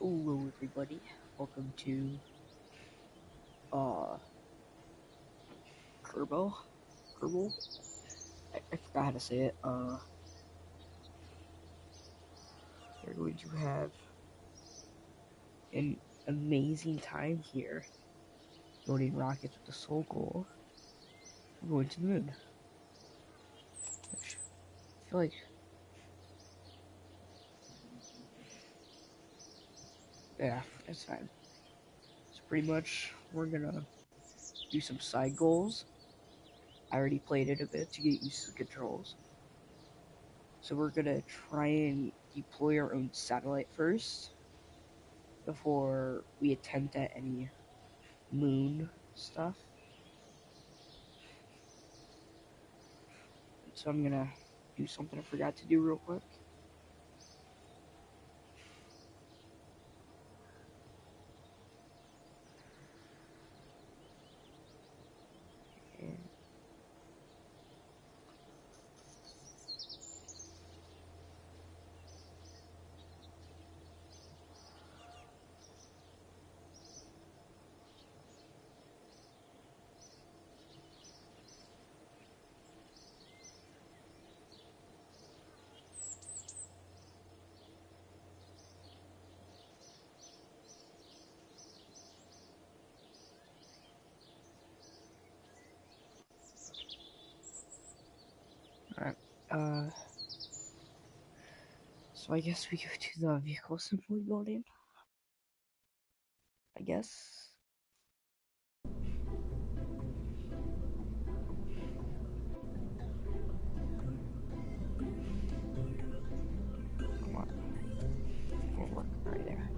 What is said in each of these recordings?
Hello everybody, welcome to uh Kerbal. Kerbal? I forgot how to say it. We're going to have an amazing time here. Loading rockets with the sole goal of going to the moon. Which I feel like that's fine. So pretty much we're gonna do some side goals. I already played it a bit to get used to the controls. So we're gonna try and deploy our own satellite first before we attempt at any moon stuff. So I'm gonna do something I forgot to do real quick. And Alright, so I guess we go to the vehicle assembly building. I guess. Come on. We'll work right there.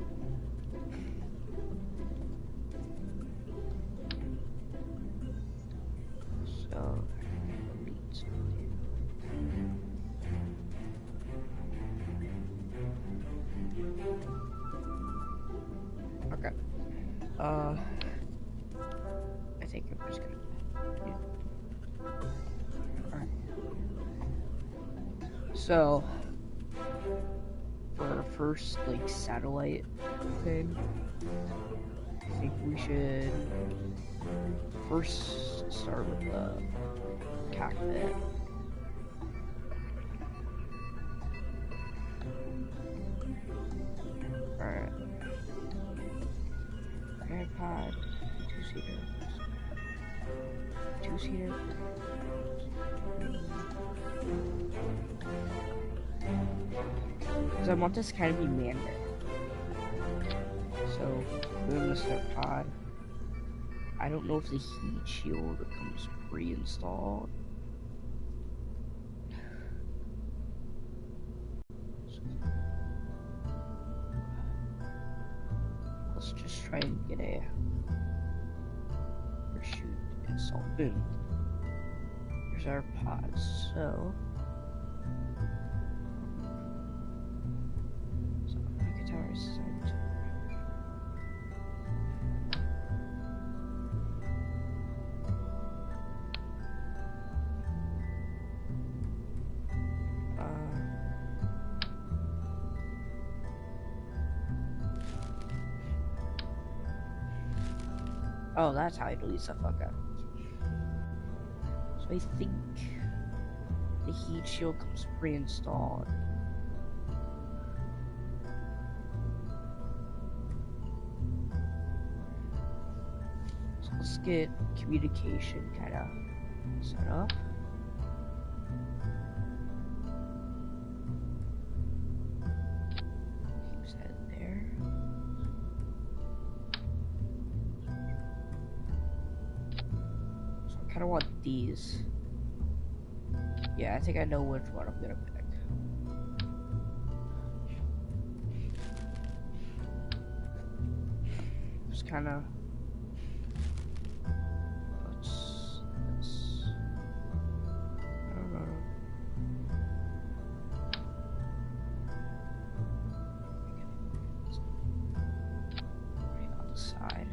So, okay. I think I'm just gonna. Yeah. Alright. So, for our first, like, satellite thing, I think we should first start with the cockpit. Alright. iPod, two-seater. Two-seater. Because I want this kind of be manned. So, we're gonna start pod. I don't know if the heat shield comes pre-installed. Let's just try and get a parachute installed. Boom. Here's our pod. So the guitar is sent. Oh, that's how I delete stuff. Okay. So I think the heat shield comes pre-installed. So let's get communication kind of set up. Keep that there. So I kind of want these. Yeah, I think I know which one I'm gonna pick. Just kind of. Let's. I don't know. Right on the side.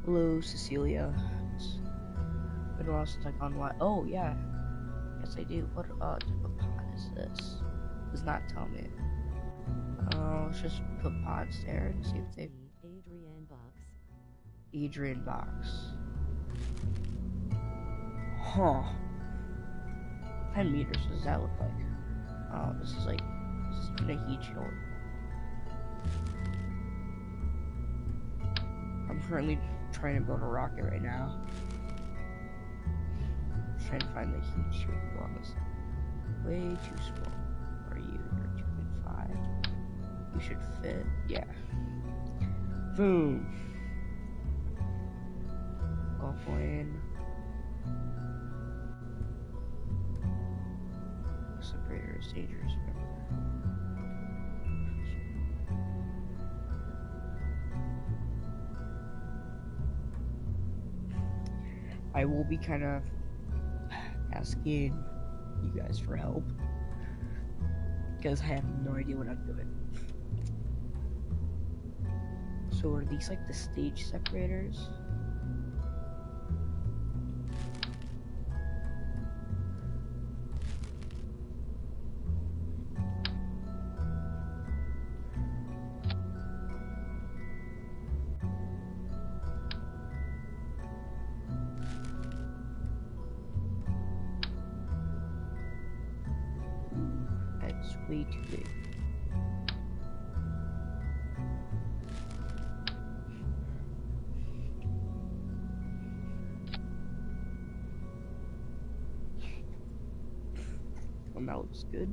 Hello, Cecilia. It's been a while since I've gone live. Oh, yeah. Yes, I do. What type of pod is this? Does not tell me. Let's just put pods there and see if they... Adrian box. Huh. 10 meters, what does that look like? Oh, this is been a heat shield. I'm currently trying to build a rocket right now. Trying to find the heat shield on this. Way too small. What are you? You're 2.5. You should fit. Yeah. Boom. Golf lane. Separator is dangerous. I will be kind of asking you guys for help because I have no idea what I'm doing. So are these like the stage separators? That's way too big. Well, that looks good.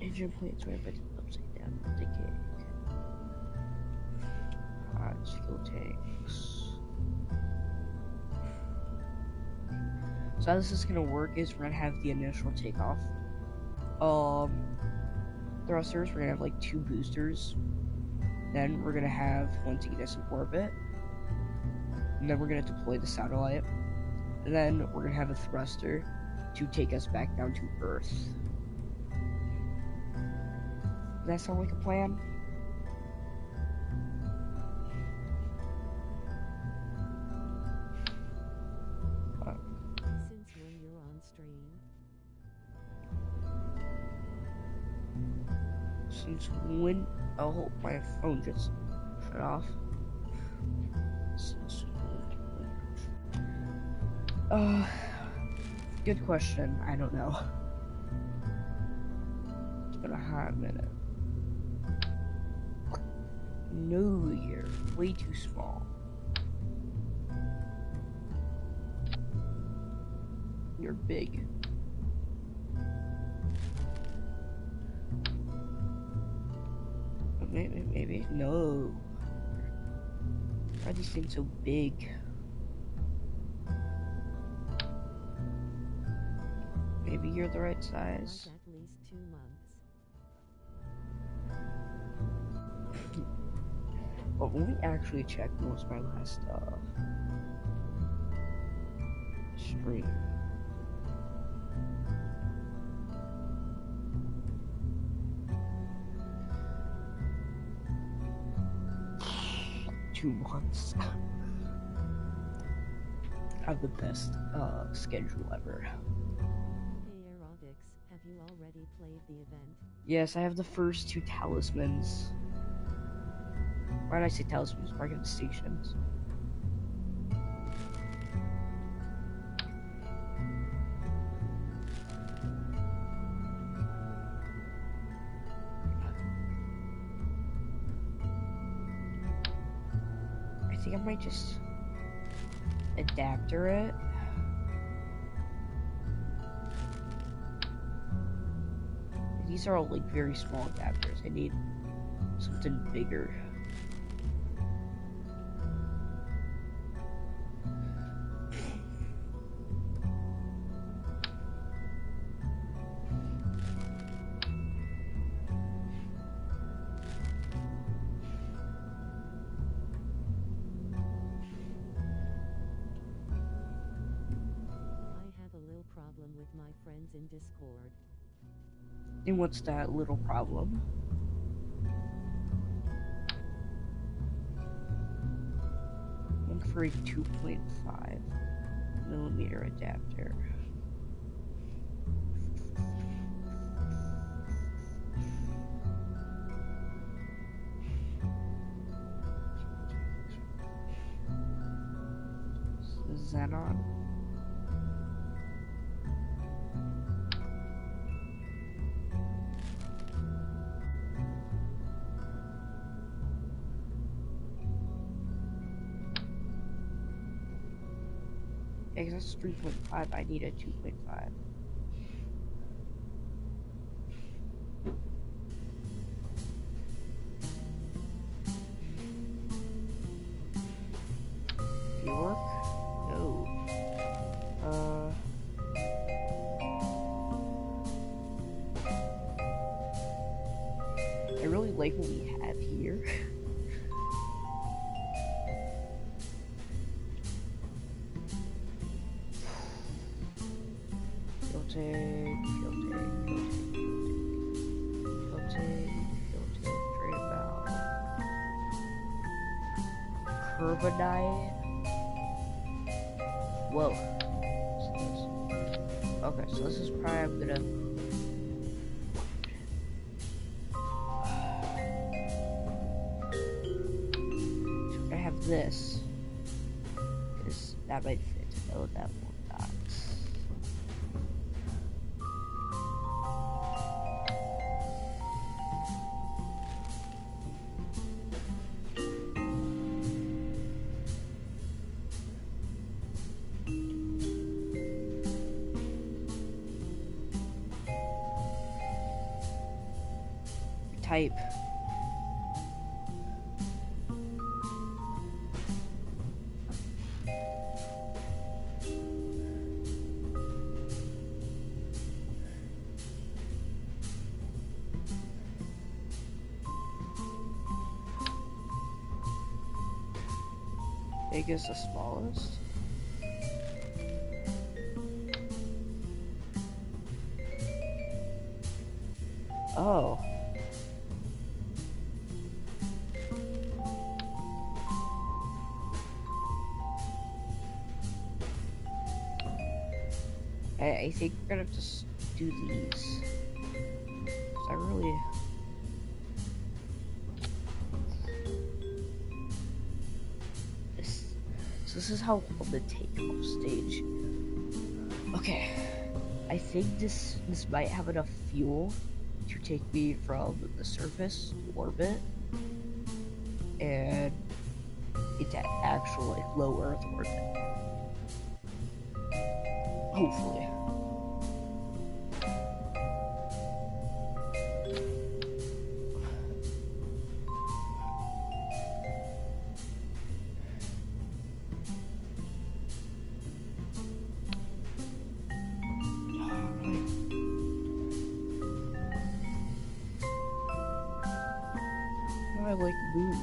Engine plates right back upside down with the cake. Fuel tanks. So how this is gonna work is we're gonna have the initial takeoff. Thrusters, we're gonna have like 2 boosters. Then we're gonna have one to get us in orbit. And then we're gonna deploy the satellite. And then we're gonna have a thruster to take us back down to Earth. Does that sound like a plan? Since when you're on stream? Since when? Oh, my phone just shut off. Since when? Good question. I don't know. It's been a hot minute. No, you're way too small. You're big. Maybe. No. Why are these things so big? Maybe you're the right size. Like at least 2 months. But let me actually check what was my last stream. Two months. Have the best schedule ever. Hey Aerobics, have you already played the event? Yes, I have the first 2 talismans. Why did I say talismans? Manifestations. I think I might just adapter it. These are all like very small adapters. I need something bigger. Problem with my friends in Discord. And what's that little problem? for a 2.5mm adapter. Xenon. Yeah, 'cause that's 3.5. I need a 2.5. Do you work? No. I really like what we have here. Filter, Kerbal. Carbonite. Whoa. Okay, so this is probably I'm gonna. So I have this. Because that might fit. Oh, that one not. Type. Biggest the smallest. Oh. I think we're gonna have to do these. 'Cause I really. So this is how on the takeoff stage. Okay. I think this might have enough fuel to take me from the surface to orbit and into actual like low Earth orbit. Hopefully. How do I like move?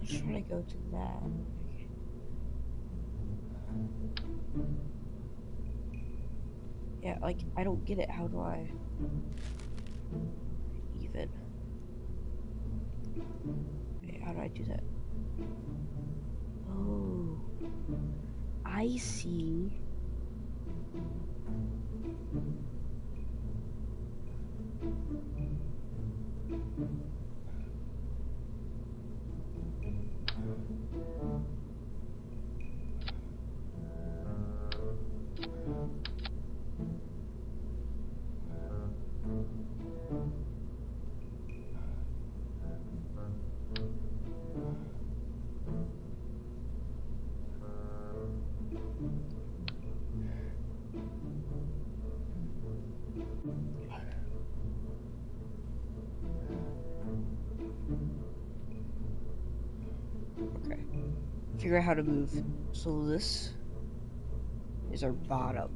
I'm trying to go to that. Yeah, like, I don't get it. How do I even? Wait, how do I do that? Oh, I see. figure out how to move. So this is our bottom.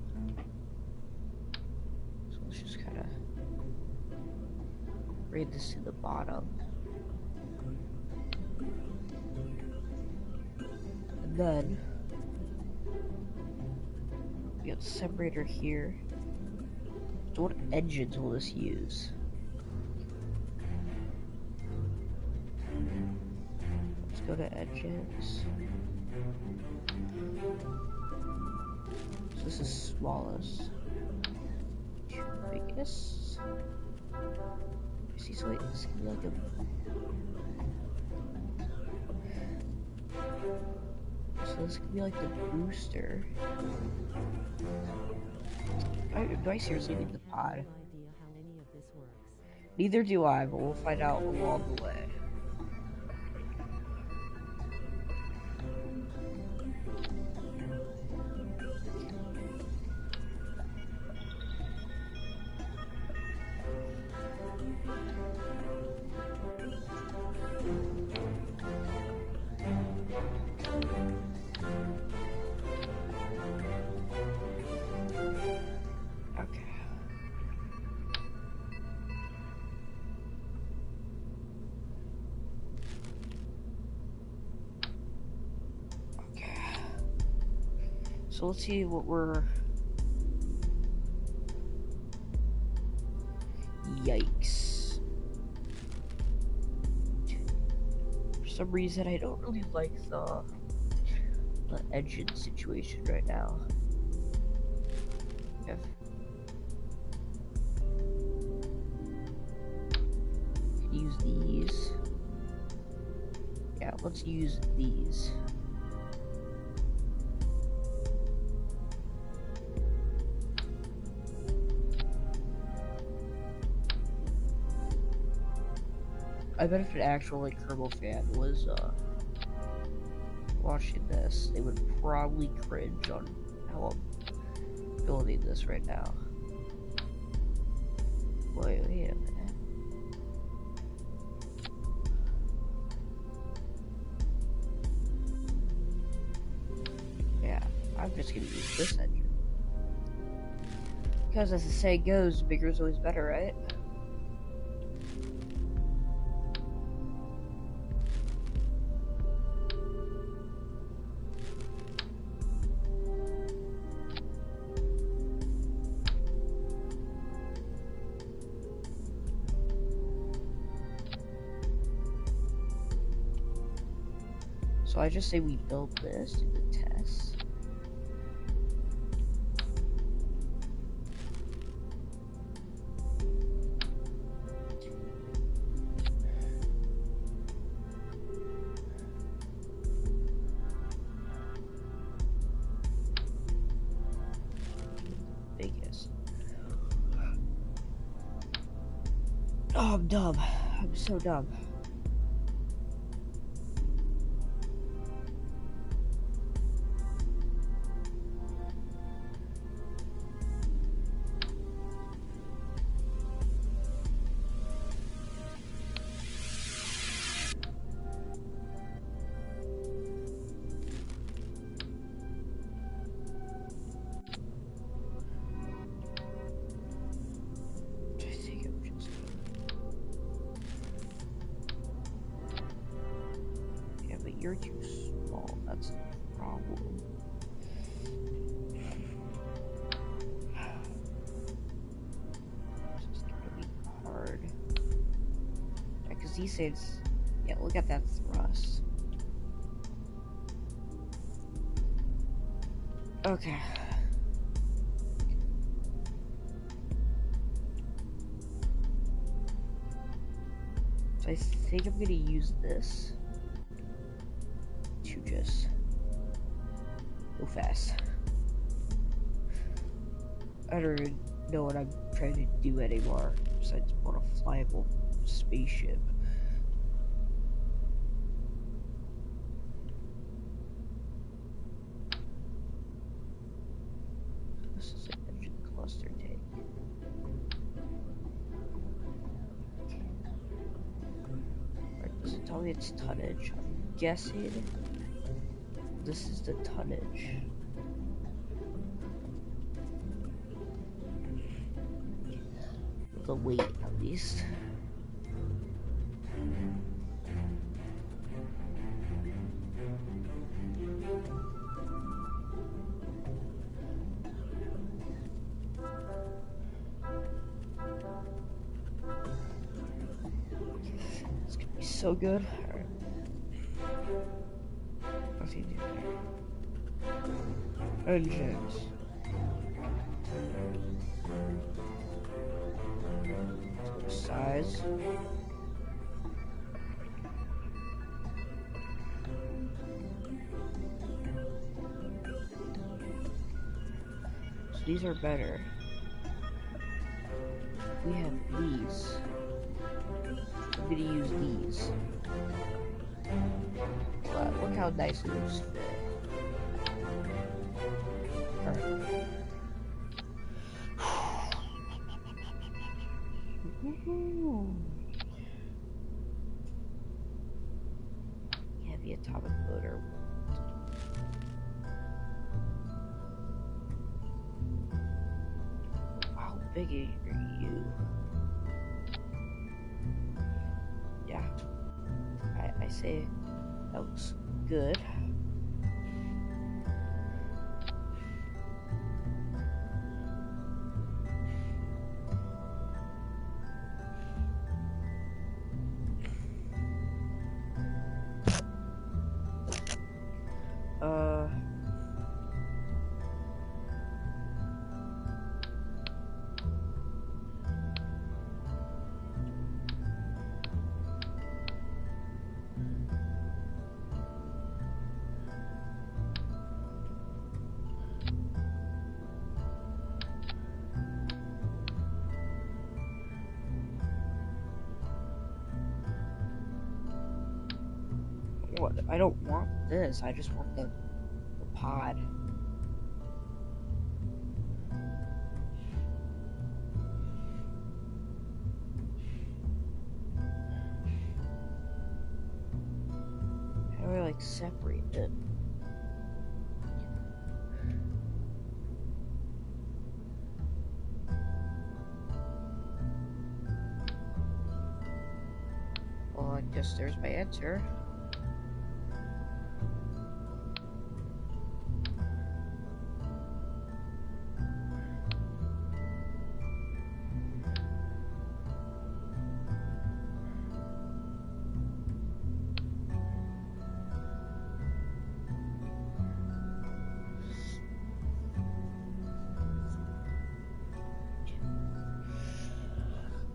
So let's just kind of bring this to the bottom. And then we got the separator here. So what engines will this use? Let's go to engines. So this is smallest. Biggest. See, so wait, this can be like a. So this could be like the booster. Do I seriously need the pod? No idea how any of this works. Neither do I, but we'll find out along the way. So let's see what we're... Yikes. For some reason, I don't really like the engine situation right now. If... Use these. Yeah, let's use these. I bet if an actual like Kerbal fan was watching this, they would probably cringe on how I'm building this right now. Wait a minute. Yeah, I'm just gonna use this engine. Because as the saying goes, bigger is always better, right? So I just say we build this, do the test. Biggest. Oh, I'm dumb. I'm so dumb. You're too small, that's the problem. This is gonna be hard. Yeah, because these things, yeah, look at that thrust. Okay. So I think I'm gonna use this to just go fast. I don't even know what I'm trying to do anymore besides build a flyable spaceship. This is an engine cluster tank. Alright, does it tell me it's tonnage? I'm guessing This is the tonnage. The weight, at least. It's gonna be so good. Alright. What's he doing there? Engines. Size. So these are better. We have these. I'm gonna use these. Wow, look how nicely those fit. Alright. Heavy atomic motor. How big are you? Yeah. I say that looks good. What? I don't want this. I just want the pod. How do I like separate it? Well, I guess there's my answer.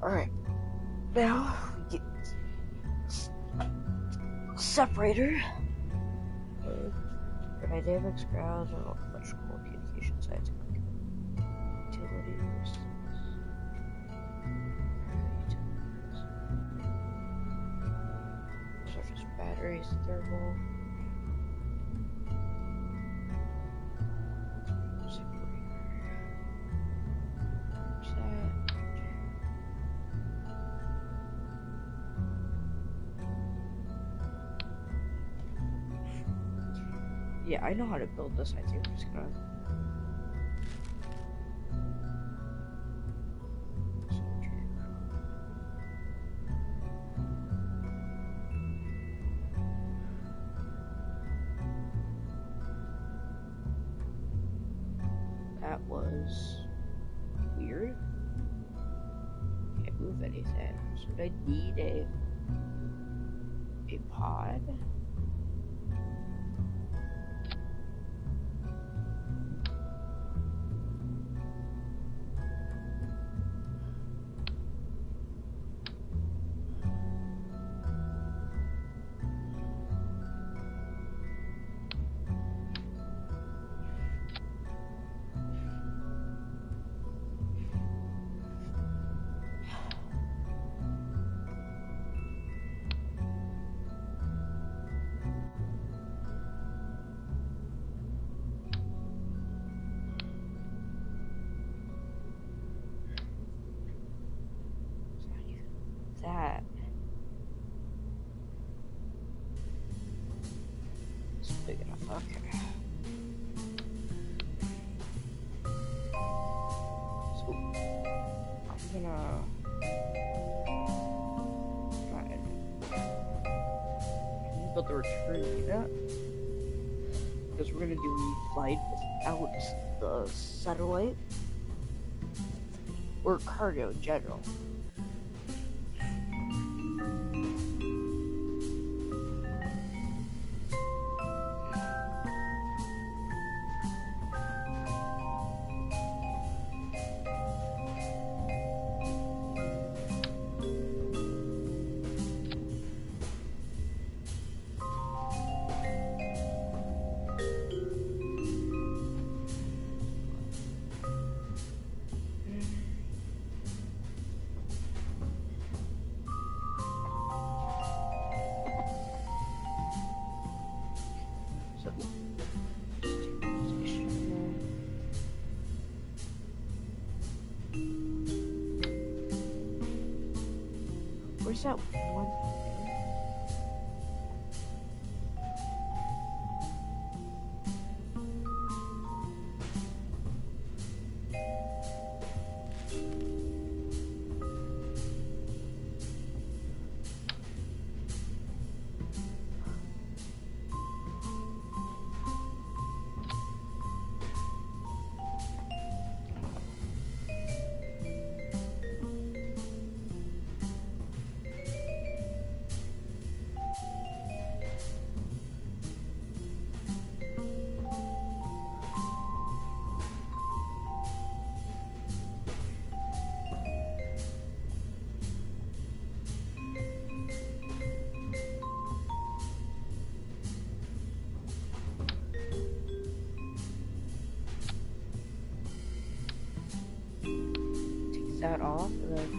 Alright, now we get separator. Dynamics, ground, and electrical communication sites. Utilities. Surface batteries, thermal. Yeah, I know how to build this. I think I'm just gonna. That was weird. Can't move anything. So I need a pod. I'm gonna try and build the return unit because we're gonna do a flight without the satellite or cargo in general. So, where's that one thing? That off, and then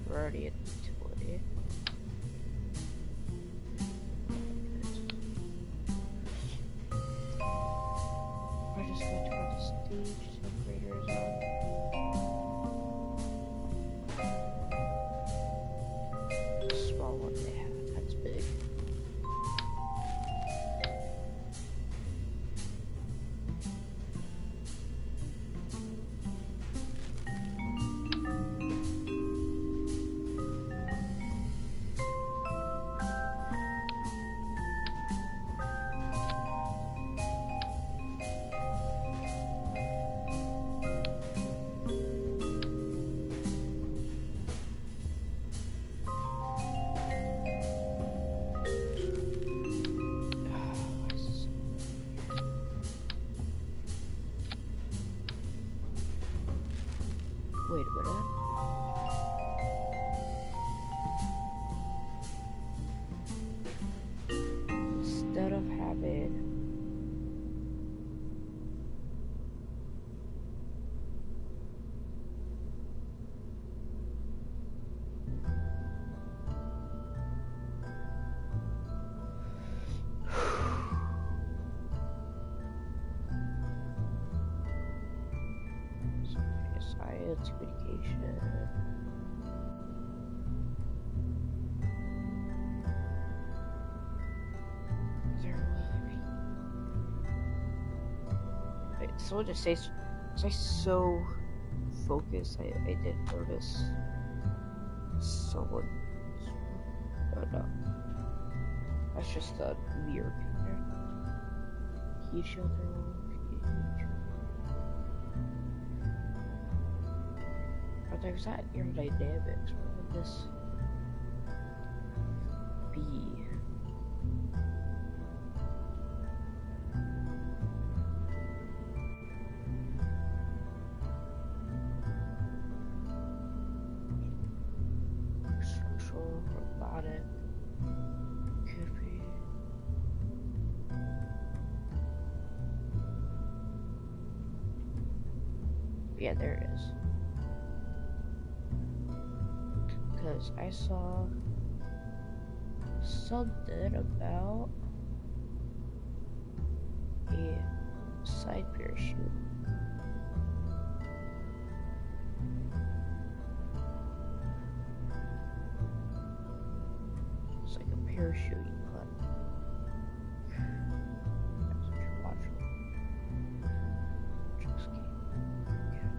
we're already at utility. We're just going to turn the stage separators on. The small one they have, that's big. Wait a minute. Instead of having science, communication. Wait, someone just say, was I so focused? I didn't notice someone. Oh no, that's just a weird picture. Heat shield thermal. There's that aerodynamics. What would this be? Structural, robotic, could be. Yeah, there it is. Because I saw something about a side parachute. It's like a parachute you put. That's what you're watching. Just kidding. Okay.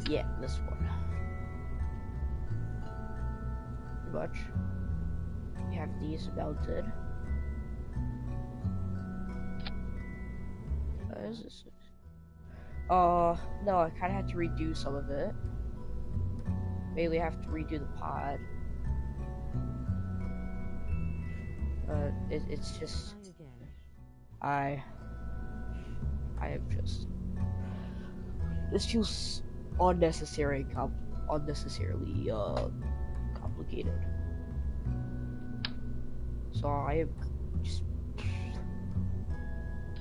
Yeah, this one. Pretty much. We have these mounted. What is this? No, I kind of had to redo some of it. Mainly have to redo the pod. It's just... I am just... This feels unnecessarily complicated. So I am just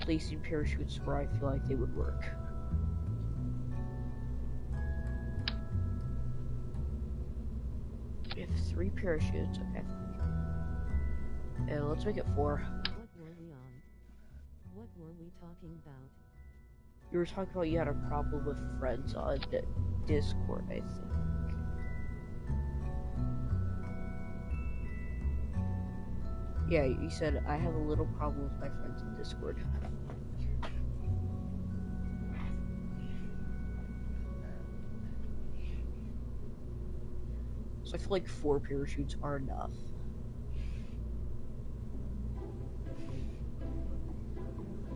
placing parachutes where I feel like they would work. We have 3 parachutes, okay. And let's make it 4. What were we on? What were we talking about? You were talking about you had a problem with friends on Discord, I think. Yeah, you said I have a little problem with my friends in Discord. So I feel like 4 parachutes are enough.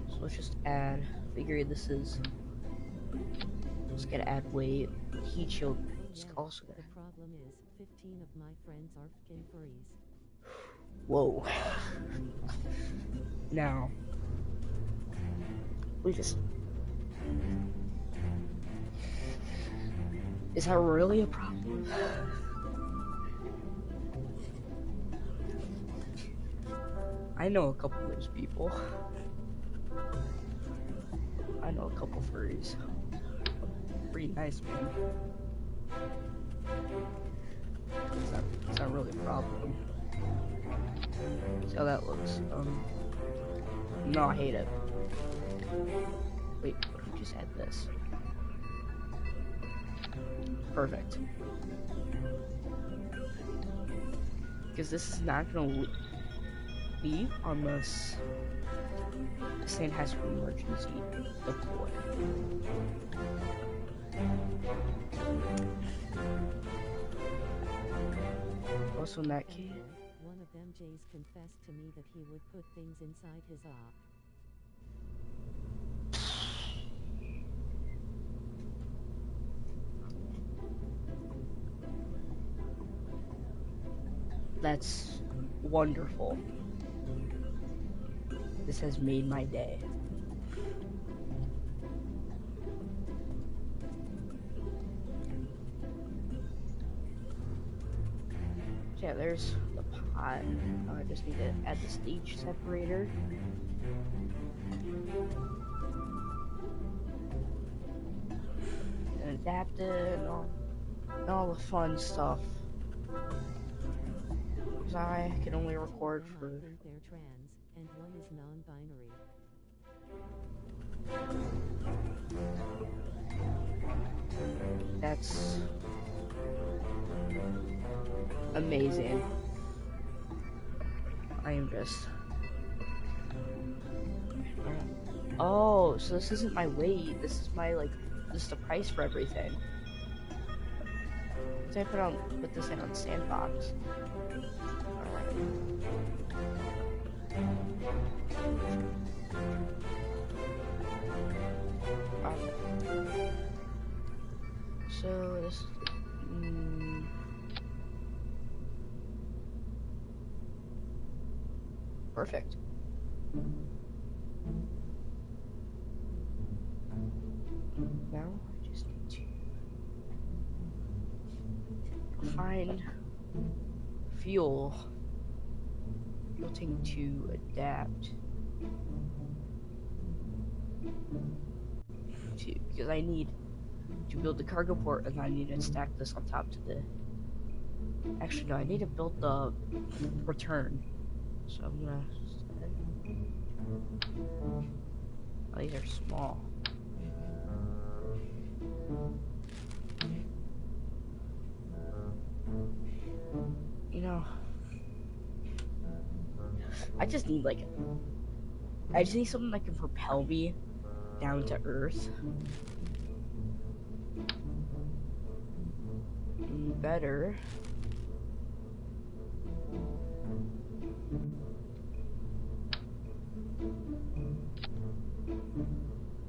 So let's just add, figuring this is, just gonna add weight, heat shield, just also The gonna, problem is, 15 of my friends are fkin furries. whoa. Now, we just, is that really a problem? I know a couple of those people. I know a couple furries. Pretty nice, man. It's not really a problem. See how that looks. No, I hate it. Wait, what if we just add this? Perfect. Because this is not gonna leave unless this thing has to emergency deploy. Also in that case, One of them Jays confessed to me that he would put things inside his op. that's wonderful. This has made my day. Yeah, there's the pot. I just need to add the stage separator. And adapt it and all the fun stuff. Because I can only record One for... I think they're trans, and one is non-binary. That's amazing. I am just... Oh, so this isn't my weight. This is my, like, this is the price for everything. So I put this in on Sandbox. Alright. So this is... perfect. Now I just need to find fuel tank to adapt to, because I need to build the cargo port and I need to stack this on top to the... Actually no, I need to build the return. So I'm gonna... Oh, these are small. You know, I just need something that can propel me down to Earth. better.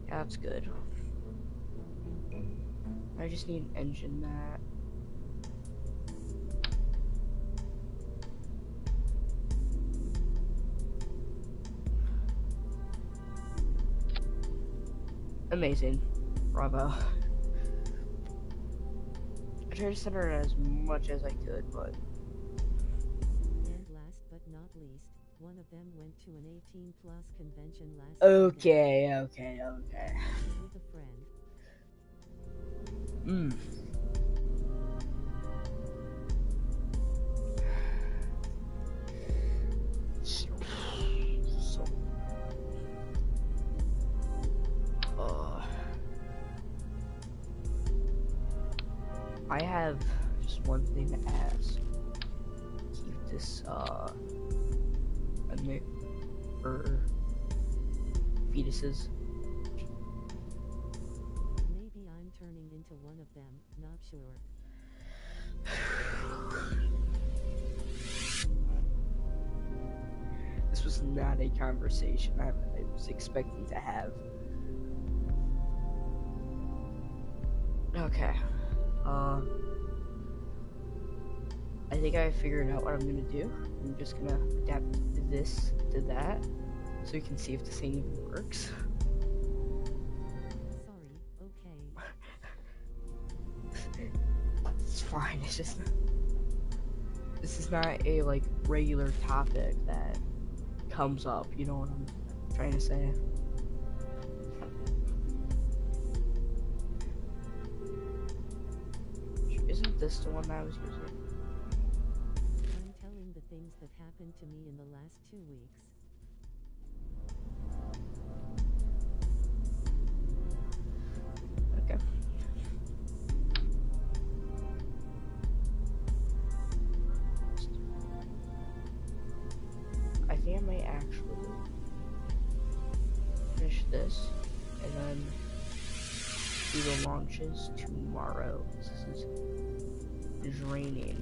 Yeah, that's good. I just need an engine that. Amazing. Bravo. I tried to center it as much as I could, but And last but not least, one of them went to an 18 plus convention last okay. Sunday with a friend. So, I have just one thing to ask. Keep this admit for fetuses. Maybe I'm turning into one of them, not sure. This was not a conversation I was expecting to have. Okay. I think I figured out what I'm gonna do. I'm just gonna adapt this to that, so you can see if this thing even works. Sorry, okay. It's fine. It's just this is not a like regular topic that comes up. You know what I'm trying to say? Isn't this the one that I was using? I'm telling the things that happened to me in the last 2 weeks. Okay. I think I might actually finish this and then do the launches tomorrow. This is draining.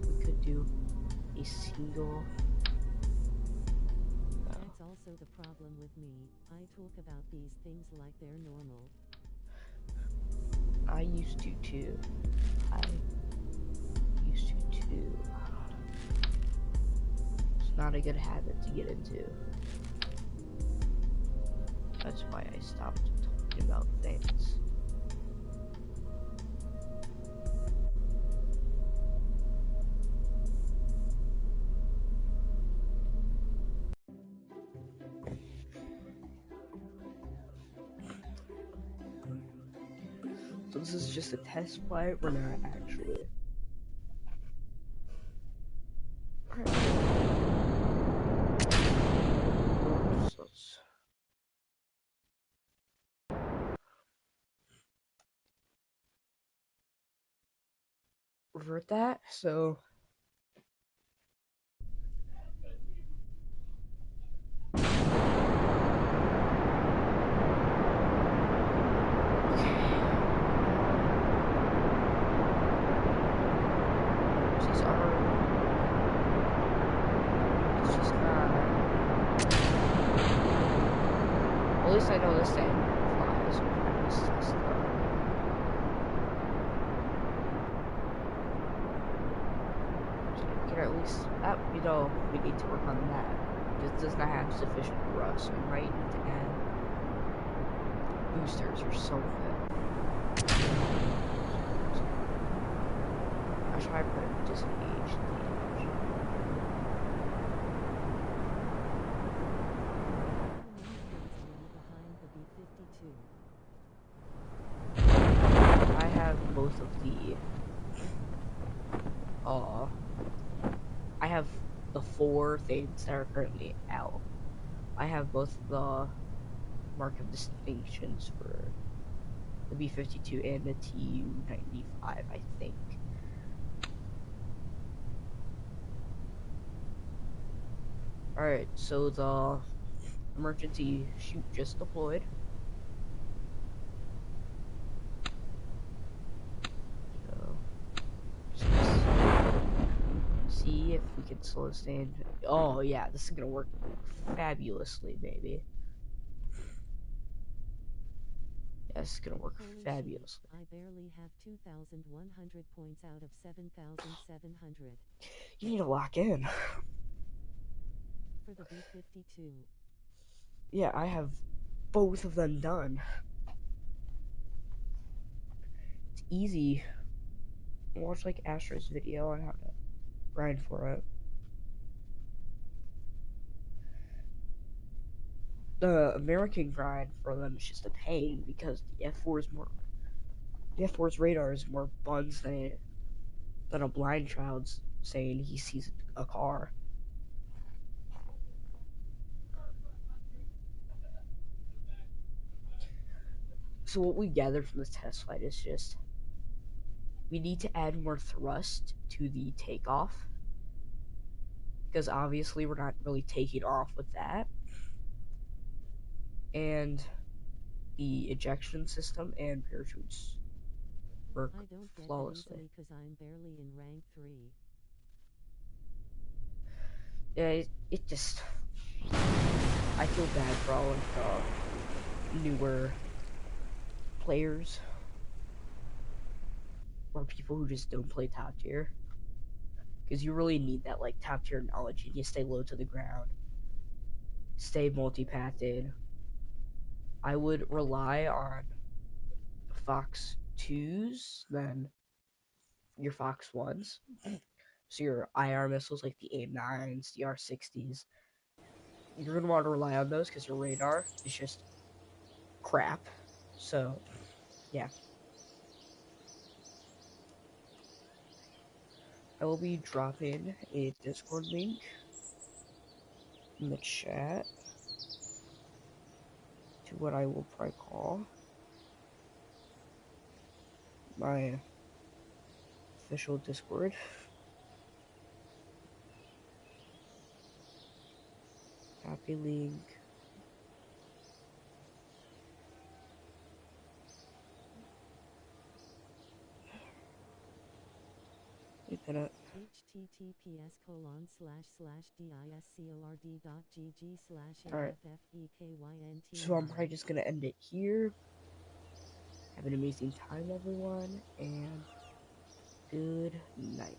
We could do a single. That's also the problem with me. I talk about these things like they're normal. I used to too. It's not a good habit to get into. That's why I stopped talking about things. So this is just a test flight. We're not actually. So let's revert that. So these are. It's just not. At least I know this thing flies. This stuff. Can at least that we need to work on that. This does not have sufficient thrust. We might need to add boosters or something. I should probably put it disengaged. Behind the B-52. I have both of the I have the 4 things that are currently out. I have both the mark of distinctions for the B-52 and the Tu-95, I think. Alright, so the emergency chute just deployed. So, just see if we can slow this down. Oh yeah, this is gonna work fabulously, baby. Yeah, this is gonna work Holy shit, fabulously. I barely have 2,100 points out of 7,700. You need to lock in. For the B-52. Yeah, I have both of them done. It's easy. Watch like Astra's video on how to grind for it. The American grind for them is just a pain because the F4's radar is more buns than a blind child's saying he sees a car. So what we gathered from this test flight is just we need to add more thrust to the takeoff because obviously we're not really taking off with that. And the ejection system and parachutes work I don't get that flawlessly. easily cause I'm barely in rank 3. Yeah, it just I feel bad for all of the newer players or people who just don't play top tier because you really need that like top tier knowledge. You need to stay low to the ground, stay multi-pathed. I would rely on Fox 2s than your Fox 1s. So your IR missiles like the AIM-9s, the R-60s, you're going to want to rely on those because your radar is just crap. So, yeah. I will be dropping a Discord link in the chat to what I will probably call my official Discord. Copy link. Wait a minute. Alright. So I'm probably discord.gg/discord/affekynt9. just gonna end it here. Have an amazing time, everyone, and good night.